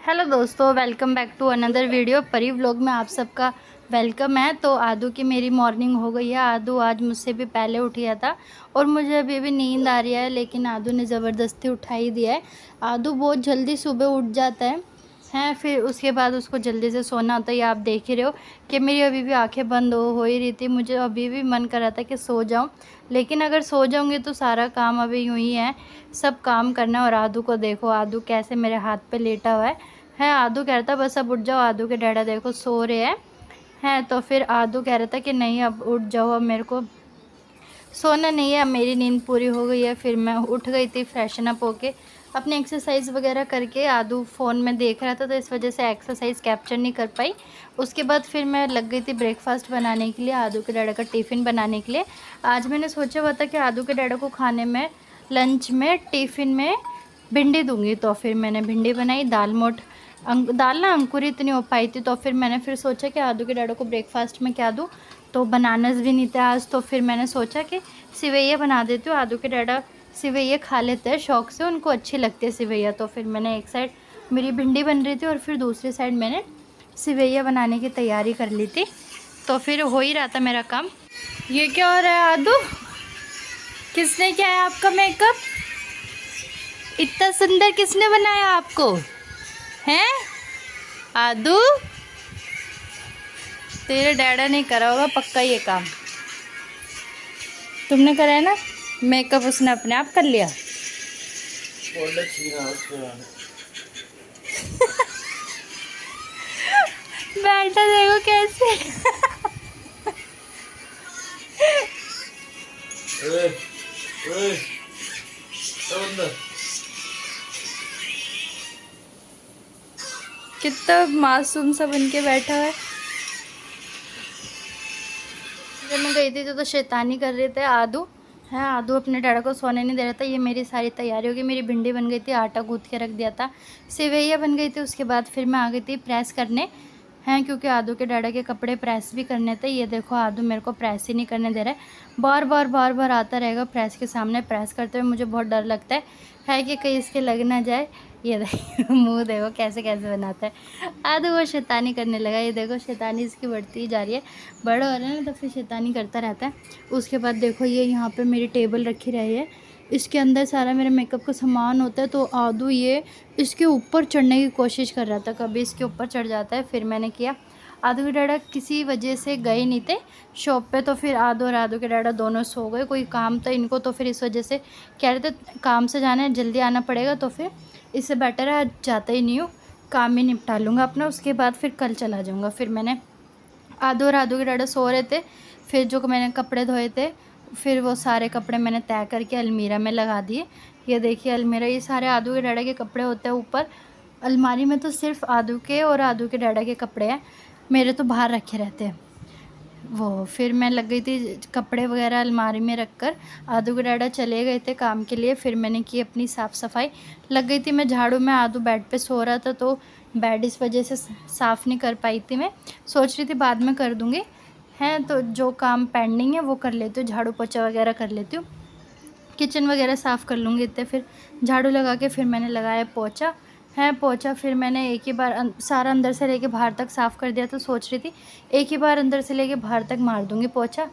Hello दोस्तों, welcome back to another video. Pari vlog में आप सबका वेलकम है। तो आदू की मेरी मॉर्निंग हो गई है। आदू आज मुझसे भी पहले उठ गया था और मुझे अभी भी नींद आ रही है, लेकिन आदू ने ज़बरदस्ती उठा ही दिया है। आदू बहुत जल्दी सुबह उठ जाता है फिर उसके बाद उसको जल्दी से सोना होता है। ये आप देख ही रहे हो कि मेरी अभी भी आंखें बंद हो ही रही थी। मुझे अभी भी मन कर रहा था कि सो जाऊं, लेकिन अगर सो जाऊंगी तो सारा काम अभी यूं ही है, सब काम करना है। और आदू को देखो, आदू कैसे मेरे हाथ पे लेटा हुआ है। आदू कह रहा था बस अब उठ जाओ, आदू के डैडा देखो सो रहे हैं। तो फिर आदू कह रहा था कि नहीं अब उठ जाओ, अब मेरे को सोना नहीं है, अब मेरी नींद पूरी हो गई है। फिर मैं उठ गई थी फ्रेशन अप होके, अपनी एक्सरसाइज वगैरह करके। आदू फ़ोन में देख रहा था तो इस वजह से एक्सरसाइज कैप्चर नहीं कर पाई। उसके बाद फिर मैं लग गई थी ब्रेकफास्ट बनाने के लिए, आदू के डैडा का टिफ़िन बनाने के लिए। आज मैंने सोचा हुआ था कि आदू के डैडा को खाने में, लंच में, टिफ़िन में भिंडी दूंगी। तो फिर मैंने भिंडी बनाई। दाल ना अंकुरित नहीं हो पाई थी, तो फिर मैंने सोचा कि आदू के डैडा को ब्रेकफास्ट में क्या दूँ। तो बनानास भी नहीं थे आज, तो फिर मैंने सोचा कि सिवैया बना देती हूँ। आदू के डैडा सिवैया खा लेते हैं शौक़ से, उनको अच्छी लगती है सिवैया। तो फिर मैंने एक साइड मेरी भिंडी बन रही थी और फिर दूसरी साइड मैंने सिवैया बनाने की तैयारी कर ली थी। तो फिर हो ही रहा था मेरा काम। ये क्या हो रहा है आदू? किसने किया है आपका मेकअप? इतना सुंदर किसने बनाया आपको? हैं आदू? तेरे डैडा ने करा होगा पक्का ये काम। तुमने करा है ना मेकअप? उसने अपने आप कर लिया। बैठा देखो कैसे। कितना मासूम सा बन के बैठा है। जब मैं गई थी तो शैतानी कर रहे थे आदू। आदू अपने डैडा को सोने नहीं दे रहा था। ये मेरी सारी तैयारी हो गई। मेरी भिंडी बन गई थी, आटा गूँथ के रख दिया था, सेवैया बन गई थी। उसके बाद फिर मैं आ गई थी प्रेस करने, क्योंकि आदू के डैडा के कपड़े प्रेस भी करने थे। ये देखो आदू मेरे को प्रेस ही नहीं करने दे रहा है, बार बार आता रहेगा प्रेस के सामने। प्रेस करते हुए मुझे बहुत डर लगता है कि कहीं इसके लग ना जाए। ये देखो मुंह देखो कैसे कैसे बनाता है आदू। वो शैतानी करने लगा। ये देखो शैतानी इसकी बढ़ती ही जा रही है। बड़ा हो रहा है ना तो फिर शैतानी करता रहता है। उसके बाद देखो ये यहाँ पे मेरी टेबल रखी रही है, इसके अंदर सारा मेरे मेकअप का सामान होता है। तो आदू ये इसके ऊपर चढ़ने की कोशिश कर रहा था, कभी इसके ऊपर चढ़ जाता है। फिर मैंने किया। आदू के डैडा किसी वजह से गए नहीं थे शॉप पे, तो फिर आदू और आदू के डैडा दोनों सो गए। कोई काम था इनको, तो फिर इस वजह से कह रहे थे काम से जाना है, जल्दी आना पड़ेगा। तो फिर इससे बेटर है आज जाता ही नहीं हूँ, काम ही निपटा लूँगा अपना, उसके बाद फिर कल चला जाऊँगा। फिर मैंने आदू और आदू के डैडा सो रहे थे। फिर जो मैंने कपड़े धोए थे, फिर वो सारे कपड़े मैंने तय करके अलमीरा में लगा दिए। ये देखिए अलमीरा, ये सारे आदू के डैडा के कपड़े होते हैं ऊपर। अलमारी में तो सिर्फ आदू के और आदू के डैडा के कपड़े हैं, मेरे तो बाहर रखे रहते हैं वो। फिर मैं लग गई थी कपड़े वगैरह अलमारी में रख कर। आदू के डैडा चले गए थे काम के लिए। फिर मैंने की अपनी साफ़ सफाई, लग गई थी मैं झाड़ू में। आदू बेड पे सो रहा था तो बेड इस वजह से साफ़ नहीं कर पाई थी। मैं सोच रही थी बाद में कर दूँगी, तो जो काम पेंडिंग है वो कर लेती हूँ, झाड़ू पोछा वगैरह कर लेती हूँ, किचन वगैरह साफ़ कर लूँगी इतने। फिर झाड़ू लगा के फिर मैंने लगाया पोछा। फिर मैंने एक ही बार सारा अंदर से लेके बाहर तक साफ़ कर दिया। तो सोच रही थी एक ही बार अंदर से लेके बाहर तक मार दूँगी पोछा,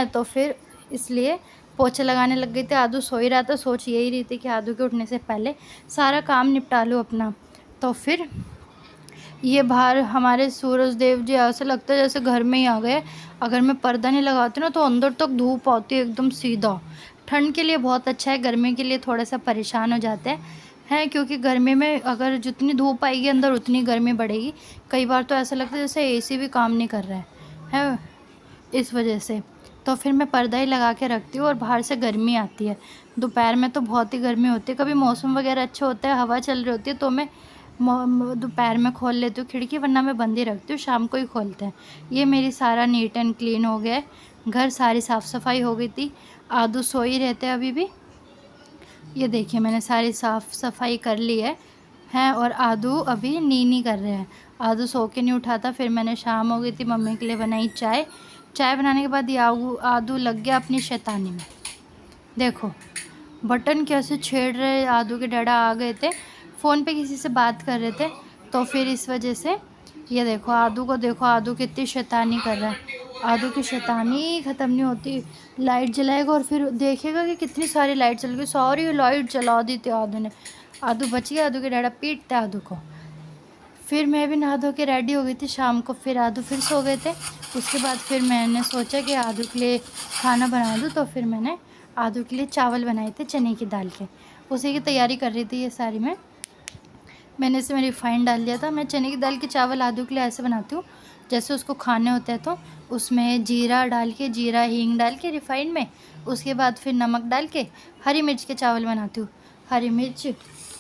तो फिर इसलिए पोछा लगाने लग गई थी। आदू सो ही रहा था, सोच यही रही थी कि आदू के उठने से पहले सारा काम निपटा लूँ अपना। तो फिर ये बाहर हमारे सूरज देव जी ऐसा लगता है जैसे घर में ही आ गए। अगर मैं पर्दा नहीं लगाती ना तो अंदर तक धूप आती है एकदम सीधा। ठंड के लिए बहुत अच्छा है, गर्मी के लिए थोड़ा सा परेशान हो जाते हैं, क्योंकि गर्मी में अगर जितनी धूप आएगी अंदर उतनी गर्मी बढ़ेगी। कई बार तो ऐसा लगता है जैसे एसी भी काम नहीं कर रहा है इस वजह से। तो फिर मैं पर्दा ही लगा के रखती हूँ और बाहर से गर्मी आती है। दोपहर में तो बहुत ही गर्मी होती है, कभी मौसम वगैरह अच्छा होता है, हवा चल रही होती है तो मैं दोपहर में खोल लेती हूँ खिड़की, वरना मैं बंद ही रखती हूँ, शाम को ही खोलते हैं। ये मेरी सारा नीट एंड क्लीन हो गया है, घर सारी साफ़ सफाई हो गई थी। आदू सो ही रहते हैं अभी भी। ये देखिए मैंने सारी साफ़ सफाई कर ली है और आदू अभी नी कर रहे हैं। आदू सो के नहीं उठा था। फिर मैंने शाम हो गई थी, मम्मी के लिए बनाई चाय बनाने के बाद ये आदू लग गया अपनी शैतानी में। देखो बटन कैसे छेड़ रहे। आदू के डैडा आ गए थे, फ़ोन पे किसी से बात कर रहे थे, तो फिर इस वजह से ये देखो आदू को, देखो आदू कितनी शैतानी कर रहा है। आदू की शैतानी ख़त्म नहीं होती। लाइट जलाएगा और फिर देखेगा कि कितनी सारी लाइट चल गई, सारी लाइट जला दी थी आदू ने। आदू बच गया, आदू के डैडा पीटते आदू को। फिर मैं भी नहा धो के रेडी हो गई थी शाम को, फिर आदू फिर सो गए थे। उसके बाद फिर मैंने सोचा कि आदू के लिए खाना बना दूँ, तो फिर मैंने आदू के लिए चावल बनाए थे चने की दाल के, उसी की तैयारी कर रही थी ये सारी। मैंने इसमें रिफ़ाइंड डाल दिया था। मैं चने की दाल के चावल आदू के लिए ऐसे बनाती हूँ, जैसे उसको खाने होते हैं तो उसमें जीरा डाल के, जीरा हींग डाल के रिफ़ाइंड में, उसके बाद फिर नमक डाल के हरी मिर्च के चावल बनाती हूँ। हरी मिर्च,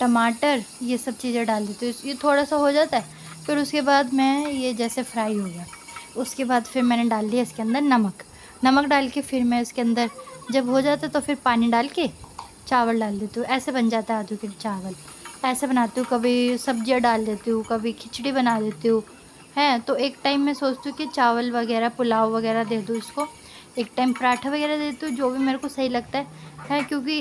टमाटर, ये सब चीज़ें डाल देती हूँ। ये थोड़ा सा हो जाता है, फिर उसके बाद मैं ये जैसे फ्राई हो गया, उसके बाद फिर मैंने डाल दिया इसके अंदर नमक डाल के, फिर मैं इसके अंदर जब हो जाता है तो फिर पानी डाल के चावल डाल देती हूँ। ऐसे बन जाता है आदू के चावल। ऐसे बनाती हूँ, कभी सब्जियाँ डाल देती हूँ, कभी खिचड़ी बना देती हूँ। है तो एक टाइम मैं सोचती हूँ कि चावल वगैरह, पुलाव वगैरह दे दूँ इसको, एक टाइम पराठा वगैरह दे देती हूँ, जो भी मेरे को सही लगता है। क्योंकि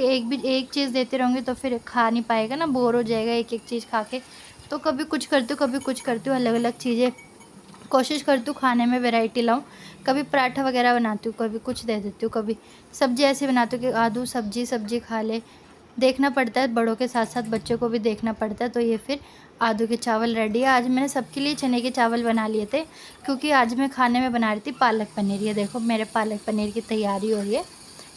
एक चीज़ देते रहूँगी तो फिर खा नहीं पाएगा ना, बोर हो जाएगा एक चीज़ खा के। तो कभी कुछ करती हूँ, कभी कुछ करती हूँ, अलग अलग चीज़ें कोशिश करती हूँ खाने में वैरायटी लाऊं। कभी पराठा वगैरह बनाती हूँ, कभी कुछ दे देती हूँ, कभी सब्ज़ी ऐसी बनाती हूँ कि आदू सब्ज़ी खा ले। देखना पड़ता है, बड़ों के साथ साथ बच्चों को भी देखना पड़ता है। तो ये फिर आदू के चावल रेडी है। आज मैंने सबके लिए चने के चावल बना लिए थे, क्योंकि आज मैं खाने में बना रही थी पालक पनीर। ये देखो मेरे पालक पनीर की तैयारी हो रही है।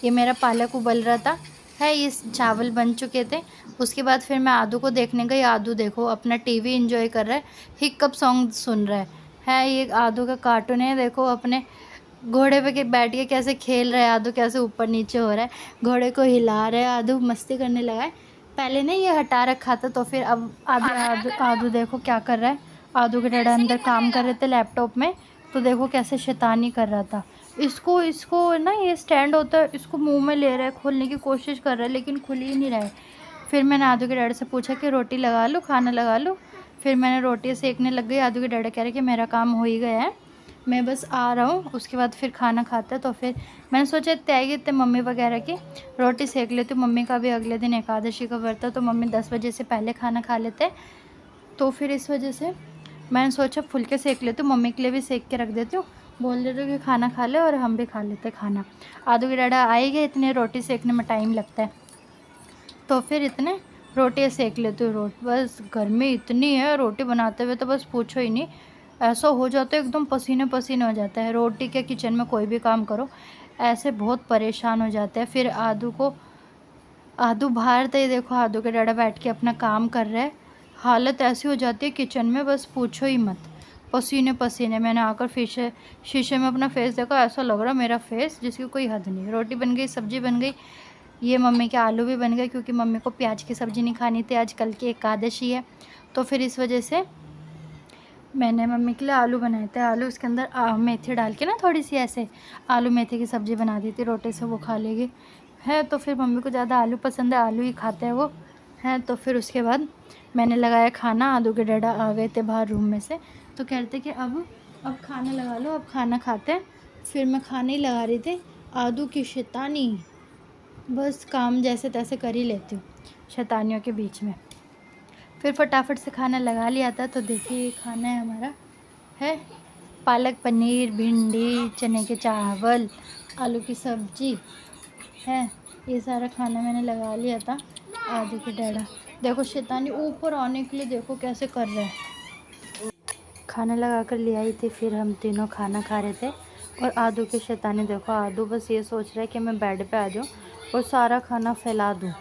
ये मेरा पालक उबल रहा था, ये चावल बन चुके थे। उसके बाद फिर मैं आदू को देखने गई। आदू देखो अपना टीवी एंजॉय कर रहा है, हिक्कप सॉन्ग सुन रहा है। ये आदू का कार्टून है, देखो अपने घोड़े पे के बैठ के कैसे खेल रहा है आदू, कैसे ऊपर नीचे हो रहा है, घोड़े को हिला रहा है, आदू मस्ती करने लगा है। पहले ना ये हटा रखा था, तो फिर अब आदू देखो क्या कर रहा है। आदू के डैडा अंदर काम कर रहे थे लैपटॉप में, तो देखो कैसे शैतानी कर रहा था। इसको ना ये स्टैंड होता है, इसको मुंह में ले रहा है, खोलने की कोशिश कर रहा है, लेकिन खुल ही नहीं रहा है। फिर मैंने आदू के डैडा से पूछा कि रोटी लगा लूँ, खाना लगा लूँ। फिर मैंने रोटी सेकने लग गई। आदू के डैडा कह रहे कि मेरा काम हो ही गया है, मैं बस आ रहा हूँ। उसके बाद फिर खाना खाते हैं। तो फिर मैंने सोचा इतने आएगी इतने मम्मी वगैरह की रोटी सेक लेती हूँ। मम्मी का भी अगले दिन एकादशी का व्रत है, तो मम्मी 10 बजे से पहले खाना खा लेते। तो फिर इस वजह से मैंने सोचा फुलके सेक लेती हूँ, मम्मी के लिए भी सेक के रख देती हूँ, बोल देती हूँ कि खाना खा ले और हम भी खा लेते खाना। आदू के डैडा आएंगे, इतने रोटी सेकने में टाइम लगता है, तो फिर इतने रोटियाँ सेक लेती हूँ। बस गर्मी इतनी है रोटी बनाते हुए, तो बस पूछो ही नहीं, ऐसा हो जाता है एकदम पसीने पसीने हो जाता है। रोटी के किचन में कोई भी काम करो ऐसे बहुत परेशान हो जाते हैं। फिर आदू बाहर थे, देखो आदू के डैडा बैठ के अपना काम कर रहे हैं। हालत ऐसी हो जाती है किचन में, बस पूछो ही मत, पसीने पसीने। मैंने आकर शीशे में अपना फेस देखा, ऐसा लग रहा मेरा फेस जिसकी कोई हद नहीं। रोटी बन गई, सब्जी बन गई, ये मम्मी के आलू भी बन गए, क्योंकि मम्मी को प्याज की सब्ज़ी नहीं खानी थी, आज कल की एकादशी है। तो फिर इस वजह से मैंने मम्मी के लिए आलू बनाए थे। आलू उसके अंदर मेथी डाल के ना, थोड़ी सी ऐसे आलू मेथी की सब्ज़ी बना दी थी, रोटी से वो खा लेगी। तो फिर मम्मी को ज़्यादा आलू पसंद है, आलू ही खाते हैं वो। तो फिर उसके बाद मैंने लगाया खाना। आदू के डैडा आ गए थे बाहर रूम में से, तो कहते कि अब खाना लगा लो, अब खाना खाते हैं। फिर मैं खाना ही लगा रही थी। आदू की शैतानी, बस काम जैसे तैसे कर ही लेती हूँ शैतानियों के बीच में। फिर फटाफट से खाना लगा लिया था। तो देखिए ये खाना है हमारा, पालक पनीर, भिंडी, चने के चावल, आलू की सब्जी ये सारा खाना मैंने लगा लिया था। आदू के डैडा देखो शैतानी ऊपर आने के लिए देखो कैसे कर रहे हैं। खाना लगा कर ले आई थी, फिर हम तीनों खाना खा रहे थे। और आदू की शैतानी देखो, आदू बस ये सोच रहा है कि मैं बेड पे आ जाऊँ और सारा खाना फैला दूँ।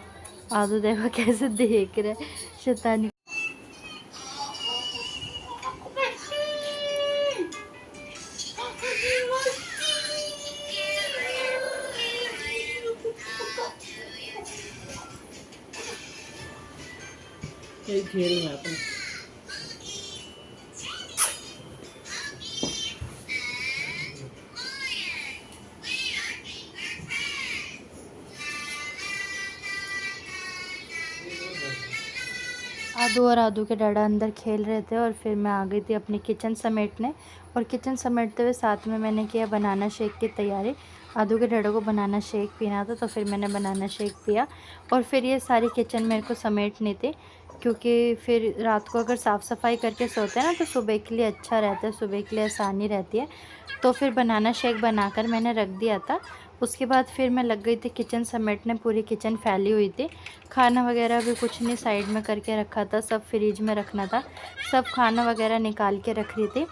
आदू देखो कैसे देख रहे शैतानी। खेल रहा था। आदू और आदू के डैडा अंदर खेल रहे थे, और फिर मैं आ गई थी अपनी किचन समेटने। और किचन समेटते हुए साथ में मैंने किया बनाना शेक की तैयारी। आदू के डैडा को बनाना शेक पीना था, तो फिर मैंने बनाना शेक पिया। और फिर ये सारी किचन मेरे को समेटनी थी, क्योंकि फिर रात को अगर साफ़ सफाई करके सोते हैं ना तो सुबह के लिए अच्छा रहता है, सुबह के लिए आसानी रहती है। तो फिर बनाना शेक बनाकर मैंने रख दिया था। उसके बाद फिर मैं लग गई थी किचन समेटने, पूरी किचन फैली हुई थी। खाना वगैरह भी कुछ नहीं साइड में करके रखा था, सब फ्रिज में रखना था, सब खाना वगैरह निकाल के रख रही थी।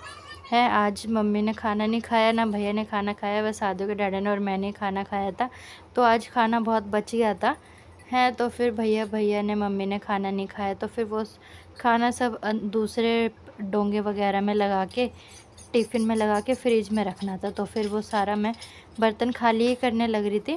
है आज मम्मी ने खाना नहीं खाया, ना भैया ने खाना खाया, बस आदू के डैडी ने और मैंने खाना खाया था। तो आज खाना बहुत बच गया था। है तो फिर भैया ने मम्मी ने खाना नहीं खाया, तो फिर वो खाना सब दूसरे डोंगे वगैरह में लगा के टिफ़िन में लगा के फ्रिज में रखना था। तो फिर वो सारा मैं बर्तन खाली ही करने लग रही थी,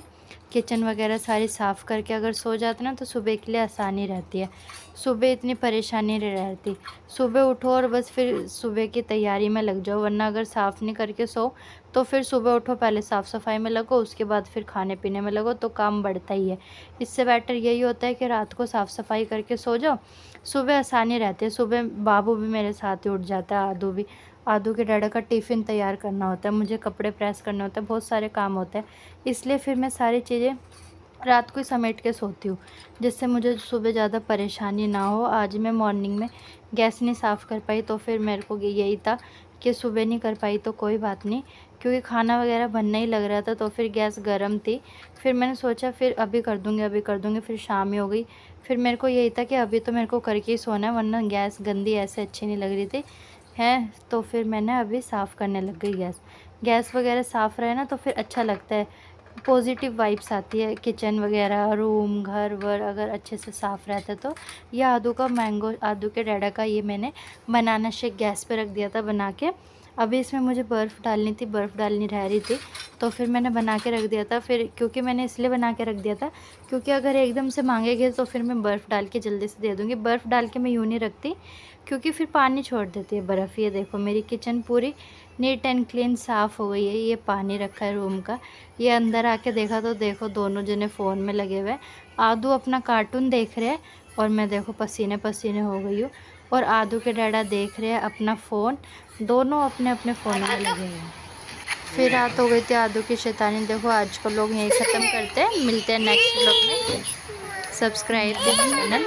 किचन वगैरह सारी साफ़ करके अगर सो जाते ना तो सुबह के लिए आसानी रहती है। सुबह इतनी परेशानी नहीं रहती, सुबह उठो और बस फिर सुबह की तैयारी में लग जाओ, वरना अगर साफ़ नहीं करके सो तो फिर सुबह उठो पहले साफ़ सफाई में लगो, उसके बाद फिर खाने पीने में लगो, तो काम बढ़ता ही है। इससे बेटर यही होता है कि रात को साफ़ सफाई करके सो जाओ, सुबह आसानी रहती है। सुबह बाबू भी मेरे साथ ही उठ जाता है, आदू भी। आदू के डैडा का टिफ़िन तैयार करना होता है, मुझे कपड़े प्रेस करने होते हैं, बहुत सारे काम होते हैं, इसलिए फिर मैं सारी चीज़ें रात को ही समेट के सोती हूँ, जिससे मुझे सुबह ज़्यादा परेशानी ना हो। आज मैं मॉर्निंग में गैस नहीं साफ़ कर पाई, तो फिर मेरे को यही था कि सुबह नहीं कर पाई तो कोई बात नहीं, क्योंकि खाना वगैरह बनने ही लग रहा था, तो फिर गैस गर्म थी। फिर मैंने सोचा फिर अभी कर दूँगी, फिर शाम ही हो गई। फिर मेरे को यही था कि अभी तो मेरे को करके ही सोना है, वरना गैस गंदी ऐसे अच्छी नहीं लग रही थी। है तो फिर मैंने अभी साफ़ करने लग गई गैस वगैरह साफ़ रहे ना तो फिर अच्छा लगता है, पॉजिटिव वाइब्स आती है, किचन वगैरह रूम घर वर अगर अच्छे से साफ़ रहता है तो। ये आदू के डैडा का ये मैंने बनाना शेक गैस पे रख दिया था बना के। अभी इसमें मुझे बर्फ़ डालनी थी, बर्फ़ डालनी रह रही थी, तो फिर मैंने बना के रख दिया था। फिर क्योंकि मैंने इसलिए बना के रख दिया था क्योंकि अगर एकदम से मांगेंगे तो फिर मैं बर्फ़ डाल के जल्दी से दे दूँगी। बर्फ़ डाल के मैं यूँ नहीं रखती क्योंकि फिर पानी छोड़ देती है बर्फ़। ये देखो मेरी किचन पूरी नीट एंड क्लीन साफ़ हो गई है। ये पानी रखा है रूम का, ये अंदर आके देखा तो देखो दोनों जने फ़ोन में लगे हुए हैं। आदू अपना कार्टून देख रहे हैं और मैं देखो पसीने पसीने हो गई हूँ, और आदू के डैडा देख रहे हैं अपना फ़ोन, दोनों अपने अपने फ़ोन में लगे हुए हैं। फिर रात हो गई थी आदू की शैतानी। देखो आज को लोग यहीं ख़त्म करते हैं, मिलते हैं नेक्स्ट व्लॉग में। Subscribe channel.